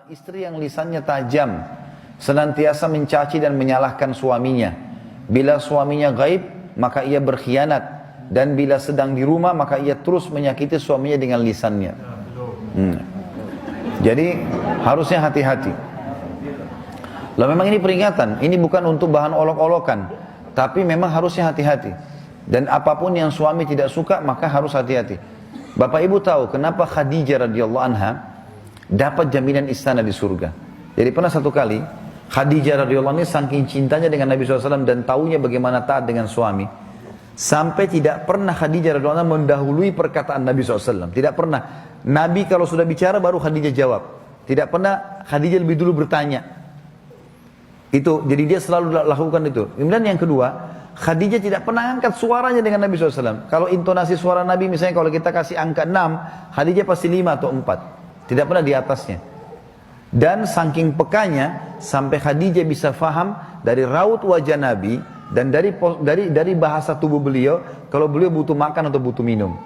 istri yang lisannya tajam, senantiasa mencaci dan menyalahkan suaminya. Bila suaminya gaib, maka ia berkhianat. Dan bila sedang di rumah, maka ia terus menyakiti suaminya dengan lisannya. Jadi harusnya hati-hati. Lalu memang ini peringatan, ini bukan untuk bahan olok-olokan, tapi memang harusnya hati-hati. Dan apapun yang suami tidak suka, maka harus hati-hati. Bapak Ibu tahu kenapa Khadijah radhiyallahu anha dapat jaminan istana di surga. Jadi pernah satu kali Khadijah radhiyallahu anha saking cintanya dengan Nabi SAW dan taunya bagaimana taat dengan suami, sampai tidak pernah Khadijah radhiyallahu anha mendahului perkataan Nabi SAW. Tidak pernah. Nabi kalau sudah bicara baru Khadijah jawab. Tidak pernah Khadijah lebih dulu bertanya. Itu, jadi dia selalu lakukan itu. Kemudian yang kedua, Khadijah tidak pernah angkat suaranya dengan Nabi SAW. Kalau intonasi suara Nabi misalnya kalau kita kasih angka 6, Khadijah pasti 5 atau 4. Tidak pernah di atasnya. Dan saking pekanya, sampai Khadijah bisa faham dari raut wajah Nabi, dan dari bahasa tubuh beliau, kalau beliau butuh makan atau butuh minum.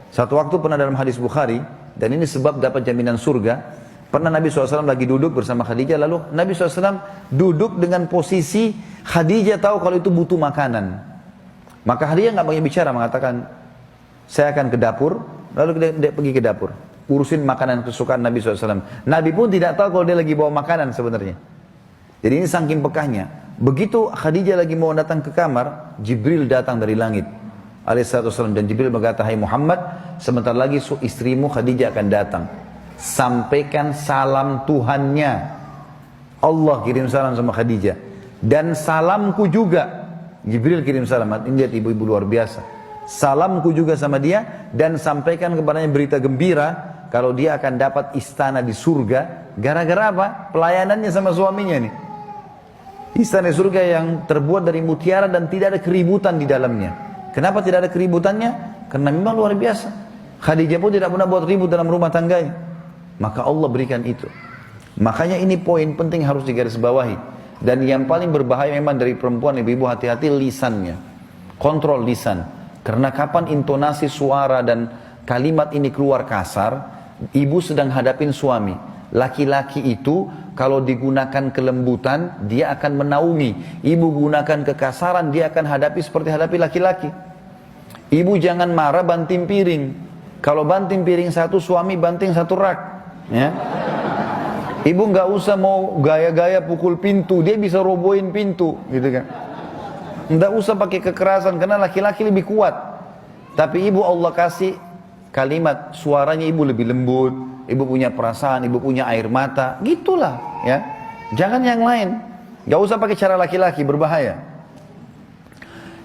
Satu waktu pernah dalam hadis Bukhari, dan ini sebab dapat jaminan surga, pernah Nabi SAW lagi duduk bersama Khadijah, lalu Nabi SAW duduk dengan posisi Khadijah tahu kalau itu butuh makanan. Maka Khadijah nggak banyak bicara, mengatakan, saya akan ke dapur, lalu dia pergi ke dapur, urusin makanan kesukaan Nabi SAW. Nabi pun tidak tahu kalau dia lagi bawa makanan sebenarnya. Jadi ini saking pekahnya. Begitu Khadijah lagi mau datang ke kamar, Jibril datang dari langit alaihissalam, dan Jibril berkata, hai Muhammad, sebentar lagi istrimu Khadijah akan datang. Sampaikan salam Tuhannya. Allah kirim salam sama Khadijah. Dan salamku juga. Jibril kirim salam. Ini lihat ibu-ibu luar biasa. Salamku juga sama dia. Dan sampaikan kepadanya berita gembira. Kalau dia akan dapat istana di surga. Gara-gara apa? Pelayanannya sama suaminya nih. Istana surga yang terbuat dari mutiara dan tidak ada keributan di dalamnya. Kenapa tidak ada keributannya? Karena memang luar biasa. Khadijah pun tidak pernah buat ribut dalam rumah tangganya. Maka Allah berikan itu. Makanya ini poin penting harus digarisbawahi. Dan yang paling berbahaya memang dari perempuan, ibu-ibu hati-hati lisannya. Kontrol lisan. Karena kapan intonasi suara dan kalimat ini keluar kasar, ibu sedang hadapin suami. Laki-laki itu kalau digunakan kelembutan, dia akan menaungi. Ibu gunakan kekasaran, dia akan hadapi seperti hadapi laki-laki. Ibu jangan marah banting piring. Kalau banting piring satu, suami banting satu rak. Ya. Ibu nggak usah mau gaya-gaya pukul pintu, dia bisa robohin pintu, gitu kan. Nggak usah pakai kekerasan karena laki-laki lebih kuat. Tapi ibu Allah kasih kalimat, suaranya ibu lebih lembut, ibu punya perasaan, ibu punya air mata, gitulah, ya. Jangan yang lain. Nggak usah pakai cara laki-laki, berbahaya.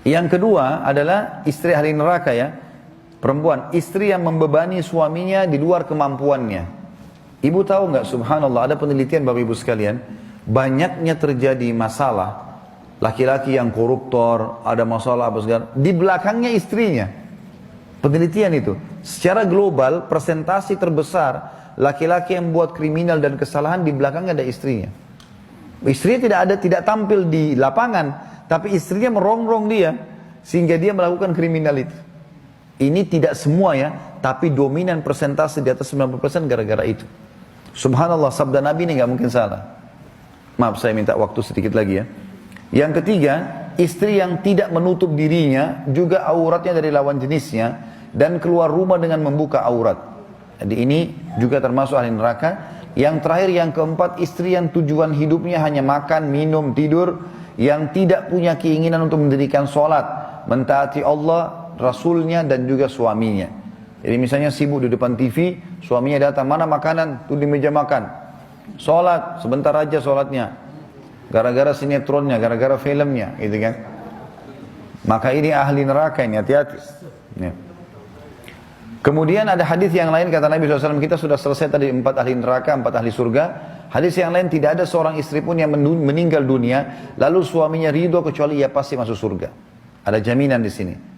Yang kedua adalah istri ahli neraka, ya. Perempuan, istri yang membebani suaminya di luar kemampuannya. Ibu tahu nggak, subhanallah, ada penelitian Bapak Ibu sekalian, banyaknya terjadi masalah, laki-laki yang koruptor, ada masalah apa segala, di belakangnya istrinya. Penelitian itu, secara global, persentasi terbesar, laki-laki yang buat kriminal dan kesalahan, di belakangnya ada istrinya. Istrinya tidak tampil di lapangan, tapi istrinya merongrong dia, sehingga dia melakukan kriminal itu. Ini tidak semua ya, tapi dominan persentase di atas 90% gara-gara itu. Subhanallah, sabda Nabi ini nggak mungkin salah. Maaf, saya minta waktu sedikit lagi ya. Yang ketiga, istri yang tidak menutup dirinya, juga auratnya dari lawan jenisnya, dan keluar rumah dengan membuka aurat. Jadi ini juga termasuk ahli neraka. Yang terakhir, yang keempat, istri yang tujuan hidupnya hanya makan, minum, tidur, yang tidak punya keinginan untuk mendirikan sholat, mentaati Allah, Rasulnya, dan juga suaminya. Jadi misalnya sibuk di depan TV, suaminya datang, mana makanan? Tuh di meja makan. Sholat, sebentar aja sholatnya. Gara-gara sinetronnya, gara-gara filmnya, gitu kan. Maka ini ahli neraka ini, hati-hati. Ya. Kemudian ada hadis yang lain, kata Nabi SAW, kita sudah selesai tadi 4 ahli neraka, 4 ahli surga. Hadis yang lain, tidak ada seorang istri pun yang meninggal dunia, lalu suaminya ridho kecuali ia pasti masuk surga. Ada jaminan di sini.